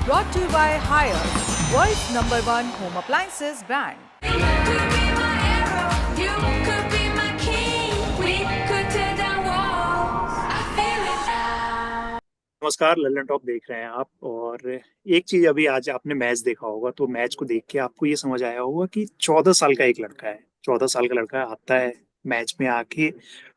Brought to you by Hire, world's number one home appliances brand. You could be my arrow, you could be my king. We could tear down walls. I feel it now. नमस्कार, Lallan top देख रहे हैं आप। और एक चीज, अभी आज आपने मैच देखा होगा तो मैच को देख के आपको ये समझ आया होगा कि 14 साल का एक लड़का है। 14 साल का लड़का आता है मैच में आके,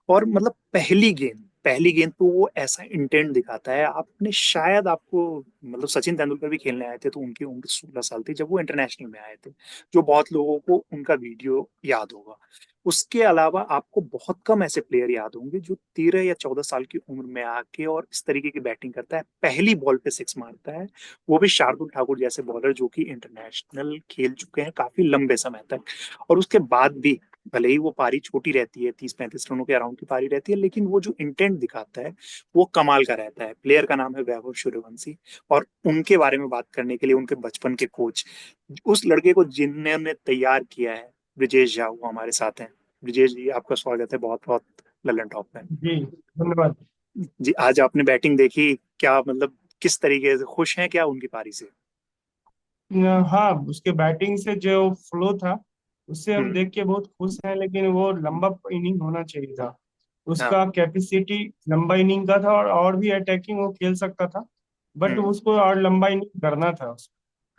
और मतलब पहली गेंद पे वो ऐसा इंटेंट दिखाता है। आपने शायद, आपको मतलब सचिन तेंदुलकर भी खेलने आए थे तो उनकी उम्र 16 साल थी जब वो इंटरनेशनल में आए थे, जो बहुत लोगों को उनका वीडियो याद होगा। उसके अलावा आपको बहुत कम ऐसे प्लेयर याद होंगे जो 13 या 14 साल की उम्र में आके और इस तरीके की बैटिंग करता है, पहली बॉल पे सिक्स मारता है, वो भी शार्दुल ठाकुर जैसे बॉलर जो कि इंटरनेशनल खेल चुके हैं काफी लंबे समय तक। और उसके बाद भी भले ही वो पारी छोटी रहती है, 30-35 रनों के अराउंड की पारी रहती है, लेकिन वो जो इंटेंट दिखाता है वो कमाल का रहता है। प्लेयर का नाम है वैभव सूर्यवंशी। और उनके बारे में बात करने के लिए उनके बचपन के कोच, उस लड़के को जिन्होंने तैयार किया है, ब्रिजेश झा, वो हमारे साथ हैं। ब्रिजेश जी, आपका स्वागत है बहुत बहुत ललन टॉप में। जी धन्यवाद। जी, आज आपने बैटिंग देखी, क्या मतलब किस तरीके से खुश हैं क्या उनकी पारी से? हाँ, उसके बैटिंग से जो फ्लो था उससे हम हम्म। देख के बहुत खुश हैं, लेकिन वो लंबा इनिंग होना चाहिए था। हाँ। उसका कैपेसिटी लंबा इनिंग का था और भी अटैकिंग वो खेल सकता था, बट हम्म। उसको और लंबा इनिंग करना था।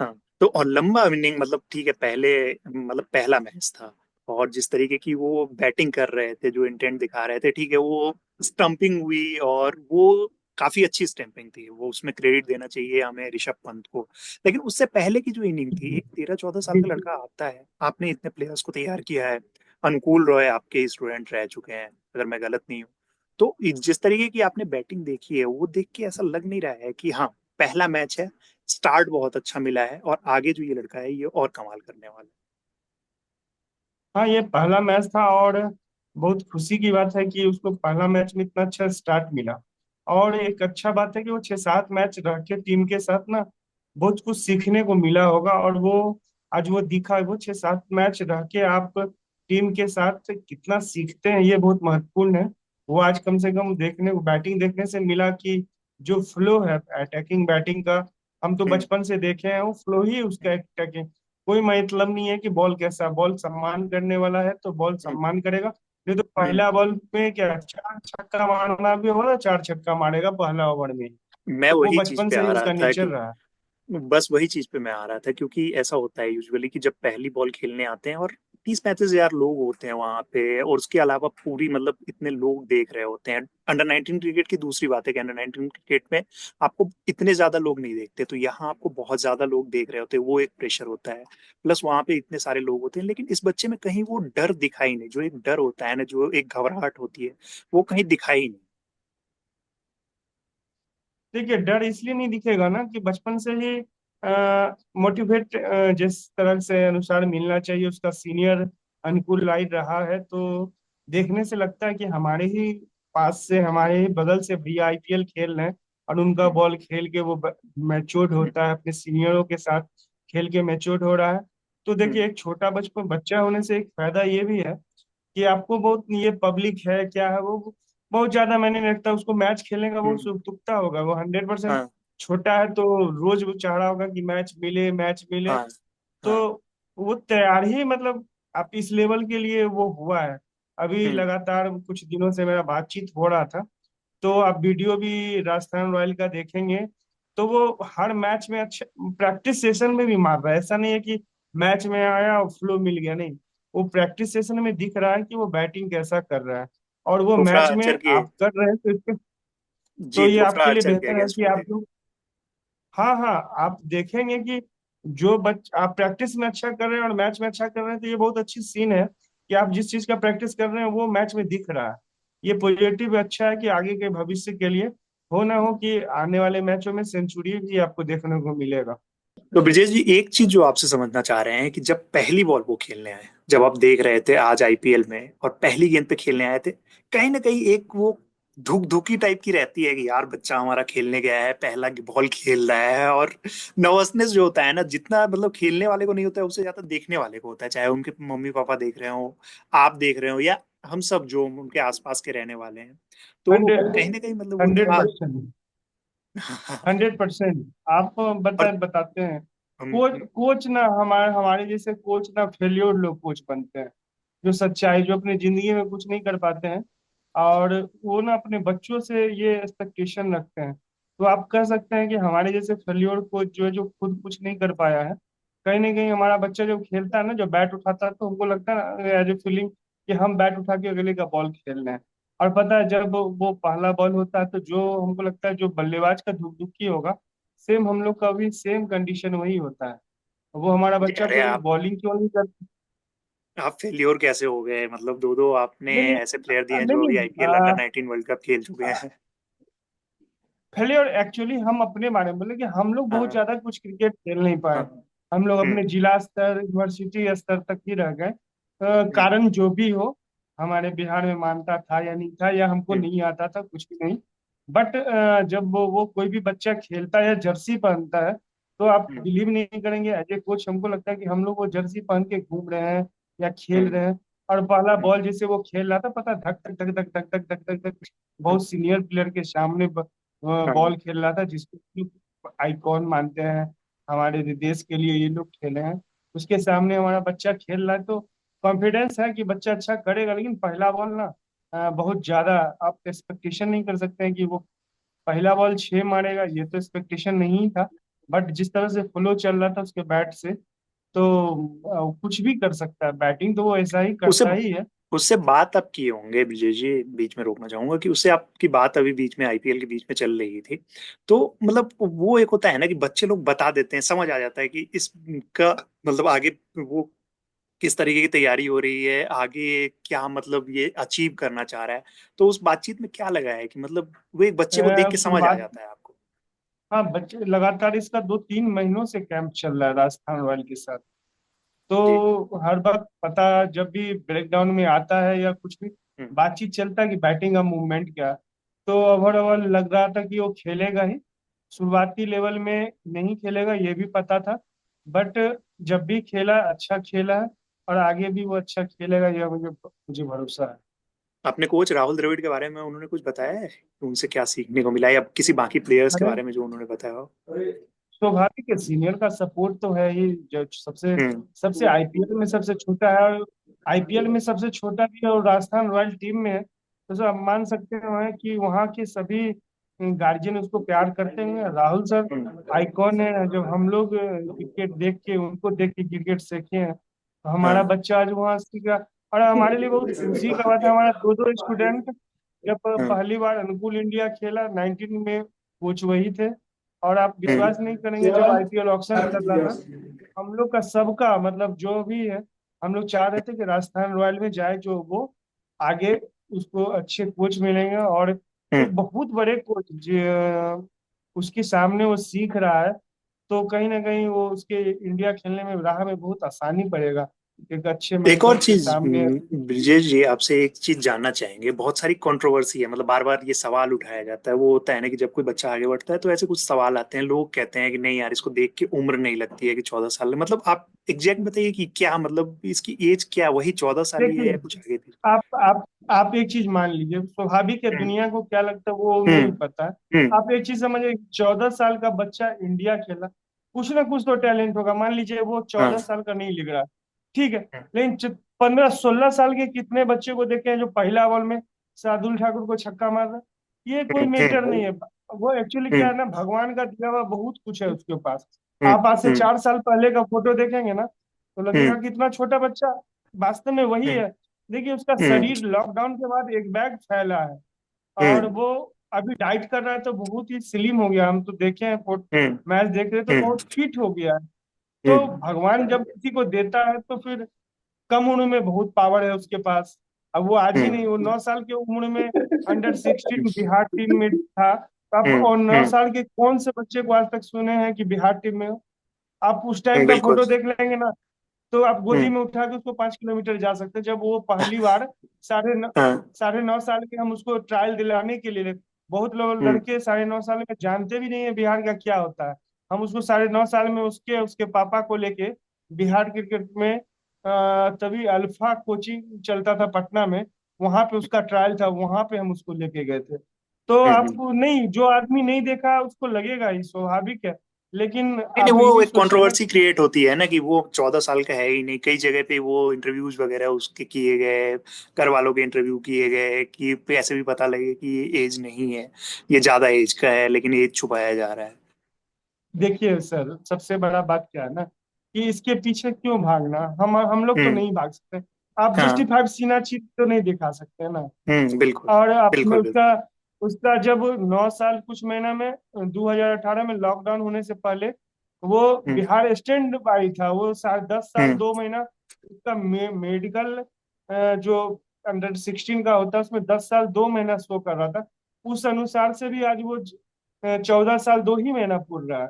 हाँ, तो और लंबा इनिंग मतलब ठीक है, पहले मतलब पहला मैच था, और जिस तरीके की वो बैटिंग कर रहे थे, जो इंटेंट दिखा रहे थे, ठीक है, वो स्टंपिंग हुई और वो काफी अच्छी स्टंपिंग थी, वो उसमें क्रेडिट देना चाहिए हमें ऋषभ पंत को। लेकिन उससे पहले की जो इनिंग थी, एक 13-14 साल का लड़का आता है, आपने इतने प्लेयर्स को तैयार किया है, अनुकूल रॉय आपके स्टूडेंट रह चुके हैं अगर मैं गलत नहीं हूँ, तो जिस तरीके की आपने बैटिंग देखी है वो देख के ऐसा लग नहीं रहा है कि हाँ, पहला मैच है, स्टार्ट बहुत अच्छा मिला है और आगे जो ये लड़का है ये और कमाल करने वाला हाँ, ये पहला मैच था और बहुत खुशी की बात है कि उसको पहला मैच में इतना अच्छा स्टार्ट मिला। और एक अच्छा बात है कि वो 6-7 मैच रह के टीम के साथ ना बहुत कुछ सीखने को मिला होगा, और वो आज वो दिखा। वो 6-7 मैच रह के आप टीम के साथ कितना सीखते हैं ये बहुत महत्वपूर्ण है। वो आज कम से कम देखने को बैटिंग देखने से मिला कि जो फ्लो है अटैकिंग बैटिंग का, हम तो है। बचपन से देखे हैं वो फ्लो ही उसका अटैकिंग। कोई मतलब नहीं है कि बॉल कैसा, बॉल सम्मान करने वाला है तो बॉल हम्म। सम्मान करेगा। नहीं तो हम्म। पहला बॉल में क्या 4 छक्का मारना भी होगा, 4 छक्का मारेगा पहला ओवर में। मैं वो वही चीज बचपन पे से ही आ रहा उसका था नेचर कि रहा है। बस वही चीज पे मैं आ रहा था, क्योंकि ऐसा होता है यूजुअली कि जब पहली बॉल खेलने आते हैं और 30-35 हजार लोग होते हैं वहां पे, और उसके अलावा पूरी मतलब इतने लोग देख रहे होते हैं। अंडर 19 क्रिकेट की दूसरी बात है कि अंडर 19 क्रिकेट में आपको इतने ज्यादा लोग नहीं देखते, तो यहाँ आपको बहुत ज्यादा लोग देख रहे होते हैं, वो एक प्रेशर होता है। प्लस वहां पे इतने सारे लोग होते हैं, लेकिन इस बच्चे में कहीं वो डर दिखाई नहीं, जो एक डर होता है ना, जो एक घबराहट होती है, वो कहीं दिखाई नहीं। देखिए, डर इसलिए नहीं दिखेगा ना कि बचपन से ही मोटिवेट जिस तरह से अनुसार मिलना चाहिए उसका सीनियर अनुकूल राइड रहा है, तो देखने से लगता है कि हमारे ही पास से, हमारे ही बगल से भी आईपीएल खेल रहे हैं, और उनका हम्म। बॉल खेल के वो मैच्योर्ड होता है, अपने सीनियरों के साथ खेल के मैच्योर्ड हो रहा है। तो हम्म। देखिए, एक छोटा बचपन बच्चा होने से एक फायदा ये भी है कि आपको बहुत, ये पब्लिक है क्या है वो बहुत ज्यादा मैंने नहीं लगता उसको मैच खेलने का बहुत हम्म। उत्सुकता होगा। वो 100% हाँ। छोटा है तो रोज वो चाह रहा होगा कि मैच मिले मैच मिले। हाँ। तो हाँ। वो तैयार ही, मतलब आप इस लेवल के लिए वो हुआ है। अभी हम्म। लगातार कुछ दिनों से मेरा बातचीत हो रहा था, तो आप वीडियो भी राजस्थान रॉयल का देखेंगे तो वो हर मैच में अच्छा प्रैक्टिस सेशन में भी मार रहा है। ऐसा नहीं है कि मैच में आया और फ्लो मिल गया, नहीं, वो प्रैक्टिस सेशन में दिख रहा है कि वो बैटिंग कैसा कर रहा है। और वो जोफ्रा मैच में आर्चर के, आप कर रहे हैं तो इसके, तो जी, ये जोफ्रा आपके लिए आर्चर के बेहतर है अगेंस्ट कि वो थे। आप लोग, हाँ हाँ, आप देखेंगे कि जो आप प्रैक्टिस में अच्छा कर रहे हैं और मैच में अच्छा कर रहे हैं, तो ये बहुत अच्छी सीन है कि आप जिस चीज का प्रैक्टिस कर रहे हैं वो मैच में दिख रहा है। ये पॉजिटिव अच्छा है कि आगे के भविष्य के लिए हो ना हो कि आने वाले मैचों में सेंचुरी भी आपको देखने को मिलेगा। तो ब्रिजेश जी, एक चीज जो आपसे समझना चाह रहे हैं कि जब पहली बॉल वो खेलने आए, जब आप देख रहे थे आज आईपीएल में और पहली गेंद पे खेलने आए थे, कहीं ना कहीं एक वो धुक धुकी टाइप की रहती है कि यार बच्चा हमारा खेलने गया है, पहला बॉल खेल रहा है, और नर्वसनेस जो होता है ना, जितना मतलब खेलने वाले को नहीं होता है उससे ज्यादा देखने वाले को होता है, चाहे उनके मम्मी पापा देख रहे हो, आप देख रहे हो, या हम सब जो उनके आसपास के रहने वाले हैं। तो हंड्रेड कहीं ना कहीं मतलब वो हंड्रेड था। परसेंट 100%। आप और बताते हैं। हम कोच कोच ना हमारे हमारे जैसे कोच ना फेल्योर लोग कोच बनते हैं, जो सच्चाई, जो अपनी जिंदगी में कुछ नहीं कर पाते हैं, और वो ना अपने बच्चों से ये एक्सपेक्टेशन रखते हैं। तो आप कह सकते हैं कि हमारे जैसे फेल्योर कोच जो है, जो खुद कुछ नहीं कर पाया है, कहीं ना कहीं हमारा बच्चा जब खेलता है ना, जो बैट उठाता है, तो हमको लगता है ना, एज ए फीलिंग कि हम बैट उठा के अगले का बॉल खेल रहे हैं। और पता है, जब वो पहला बॉल होता है, तो जो हमको लगता है जो बल्लेबाज का धुकधुकी होगा, सेम हम लोग का भी सेम कंडीशन वही होता है। वो हमारा बच्चा अरे कोई बॉलिंग क्यों नहीं कर। आप फेल्योर कैसे हो गए? मतलब दो दो आपने नहीं ऐसे प्लेयर दिए हैं नहीं जो अभी नहीं, आईपीएल अंडर 19 वर्ल्ड कप खेल चुके हैं। फेलियर एक्चुअली हम अपने बारे में बोले कि हम लोग बहुत हाँ ज्यादा कुछ क्रिकेट खेल नहीं पाए। हाँ। हम लोग हम्म अपने जिला स्तर, यूनिवर्सिटी स्तर तक ही रह गए। हम्म कारण जो भी हो, हमारे बिहार में मानता था या नहीं था, या हमको हम्म नहीं आता था, कुछ भी नहीं। बट जब वो कोई भी बच्चा खेलता है या जर्सी पहनता है, तो आप हम्म बिलीव नहीं करेंगे, एज ए कोच हमको लगता है कि हम लोग वो जर्सी पहन के घूम रहे हैं या खेल हम्म रहे हैं। और पहला हम्म बॉल जैसे वो खेल रहा था, पता धक धक धक धक धक धक धक धक धक, बहुत सीनियर प्लेयर के सामने हाँ। बॉल खेल रहा था, जिसको आइकॉन मानते हैं हमारे देश के लिए, ये लोग खेले हैं। उसके सामने हमारा बच्चा खेल रहा है, तो कॉन्फिडेंस है कि बच्चा अच्छा करेगा। लेकिन पहला बॉल ना बहुत ज्यादा, आप एक्सपेक्टेशन नहीं कर सकते हैं कि वो पहला बॉल 6 मारेगा, ये तो एक्सपेक्टेशन नहीं था। बट जिस तरह से फ्लो चल रहा था उसके बैट से, तो कुछ भी कर सकता है, बैटिंग तो वो ऐसा ही उससे करता ही है। उससे बात आप किए होंगे विजय जी, बीच में रोकना चाहूंगा कि उससे आपकी बात अभी बीच में आईपीएल के बीच में चल रही थी। तो मतलब वो एक होता है ना कि बच्चे लोग बता देते हैं, समझ आ जाता है कि इसका मतलब आगे वो किस तरीके की तैयारी हो रही है, आगे क्या मतलब ये अचीव करना चाह रहा है। तो उस बातचीत में क्या लगा है कि मतलब वो एक बच्चे को देख के समझ आ शुरुआत, जाता है आपको? हाँ, बच्चे लगातार इसका 2-3 महीनों से कैंप चल रहा है राजस्थान रॉयल के साथ। जी। तो हर वक्त पता, जब भी ब्रेकडाउन में आता है या कुछ भी हम्म बातचीत चलता है कि बैटिंग का मूवमेंट क्या है, तो ओवरऑल लग रहा था कि वो खेलेगा ही। शुरुआती लेवल में नहीं खेलेगा ये भी पता था, बट जब भी खेला अच्छा खेला है, और आगे भी वो अच्छा खेलेगा, यह मुझे मुझे भरोसा है। अपने कोच राहुल द्रविड़ के बारे में उन्होंने कुछ बताया है कि उनसे क्या सीखने को मिला है, या किसी बाकी प्लेयर्स के अरे बारे में जो उन्होंने बताया हो? स्वाभाविक है, सीनियर का सपोर्ट तो है ही। जो सबसे हम्म सबसे आईपीएल में सबसे छोटा है, और आईपीएल में सबसे छोटा भी है, और राजस्थान रॉयल टीम में है, तो सर आप मान सकते हैं कि वहाँ के सभी गार्जियन उसको प्यार करते हैं। राहुल सर हम्म आइकॉन है। जब हम लोग क्रिकेट देख के, उनको देख के क्रिकेट सीखे हैं, तो हमारा हाँ बच्चा आज वहाँ सीखा। और हमारे लिए बहुत खुशी का बात है, हमारा दो दो स्टूडेंट जब हाँ पहली बार अनुकूल इंडिया खेला 19 में, कोच वही थे। और आप विश्वास नहीं करेंगे, जब आईपीएल ऑक्शन चल रहा था, हम लोग का सबका मतलब जो भी है, हम लोग चाह रहे थे कि राजस्थान रॉयल में जाए, जो वो आगे उसको अच्छे कोच मिलेंगे, और हम्म एक बहुत बड़े कोच उसके सामने वो सीख रहा है, तो कहीं ना कहीं वो उसके इंडिया खेलने में राह में बहुत आसानी पड़ेगा, एक अच्छे एक और मेंटर्स के चीज सामने। ब्रिजेश जी, आपसे एक चीज जानना चाहेंगे। बहुत सारी कंट्रोवर्सी है, मतलब बार बार ये सवाल उठाया जाता है। वो होता है ना कि जब कोई बच्चा आगे बढ़ता है तो ऐसे कुछ सवाल आते हैं, लोग कहते हैं कि नहीं यार, इसको देख के उम्र नहीं लगती है कि 14 साल। मतलब आप एग्जैक्ट बताइए कि क्या मतलब इसकी एज क्या वही 14 साल ही है देखिए, या कुछ आगे भी? आप एक चीज मान लीजिए, स्वाभाविक है, हम्म दुनिया को क्या लगता है वो नहीं हम्म पता है। हम्म आप एक चीज समझिए, 14 साल का बच्चा इंडिया खेला, कुछ ना कुछ तो टैलेंट होगा। मान लीजिए वो हाँ 14 साल का नहीं लिख रहा, ठीक है, लेकिन 15-16 साल के कितने बच्चे को देखे हैं जो पहला बॉल में शार्दुल ठाकुर को छक्का मार रहा है। ये कोई मैटर नहीं है। वो एक्चुअली क्या हम्म है ना, भगवान का दिया हुआ बहुत कुछ है उसके पास। हम्म आप आज से हम्म 4 साल पहले का फोटो देखेंगे ना, तो लगेगा हम्म कि इतना छोटा बच्चा, वास्तव में वही हम्म है। देखिए, उसका हम्म शरीर लॉकडाउन के बाद एक बैग फैला है, और हम्म वो अभी डाइट कर रहा है, तो बहुत ही स्लिम हो गया। हम तो देखे हैं, हम्म मैच देख रहे हैं, तो हम्म बहुत फिट हो गया है। तो हम्म भगवान जब किसी को देता है, तो फिर कम उम्र में बहुत पावर है उसके पास। अब वो आज ही हम्म नहीं, वो 9 साल की उम्र में अंडर 16 बिहार टीम में था। तो आप, हम्म और नौ हम्म साल के कौन से बच्चे को आज तक सुने हैं कि बिहार टीम में हो? आप उस टाइम का बिल्कुल। फोटो देख लेंगे ना, तो आप गोदी हम्म में उठा के उसको 5 किलोमीटर जा सकते हैं। जब वो पहली बार हाँ 9.5 साल के, हम उसको ट्रायल दिलाने के लिए, बहुत लोग हम्म लड़के 9.5 साल में जानते भी नहीं है बिहार का क्या होता है। हम उसको 9.5 साल में उसके उसके पापा को लेके बिहार क्रिकेट में, तभी अल्फा कोचिंग चलता था पटना में, वहां पे उसका ट्रायल था, वहां पे हम उसको लेके गए थे। तो आप हम्म। नहीं, जो आदमी नहीं देखा उसको लगेगा ही, स्वाभाविक है। लेकिन नहीं नहीं, आप ये वो भी एक सोचिए ना। कंट्रोवर्सी क्रिएट होती है ना कि वो 14 साल का है ही नहीं। कई जगह पे वो इंटरव्यूज वगैरह उसके किए गए, घर वालों के इंटरव्यू किए गए कि ऐसे भी पता लगे कि ये एज नहीं है, ये ज्यादा एज का है, लेकिन एज छुपाया जा रहा है। देखिए सर, सबसे बड़ा बात क्या है ना, कि इसके पीछे क्यों भागना, हम लोग तो हम्म। नहीं भाग सकते। आप हाँ। 55 सीना चीर तो नहीं दिखा सकते ना। बिल्कुल और आपने बिल्कुल बिल्कुल। उसका उसका जब 9 साल कुछ महीना में 2018 में लॉकडाउन होने से पहले वो हम्म बिहार स्टैंड बाई था, वो 10 साल हम्म 2 महीना उसका मेडिकल जो अंडर 16 का होता है उसमें 10 साल 2 महीना शो कर रहा था। उस अनुसार से भी आज वो 14 साल 2 ही महीना पूर रहा है।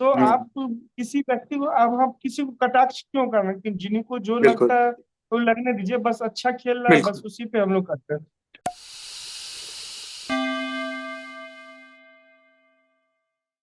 तो हम्म। आप किसी व्यक्ति को, अब हम किसी को कटाक्ष क्यों करना, कि जिनको जो बिल्कुल लगता है वो लगने दीजिए, बस अच्छा खेल रहा है, बस बिल्कुल। उसी पे हम लोग करते हैं।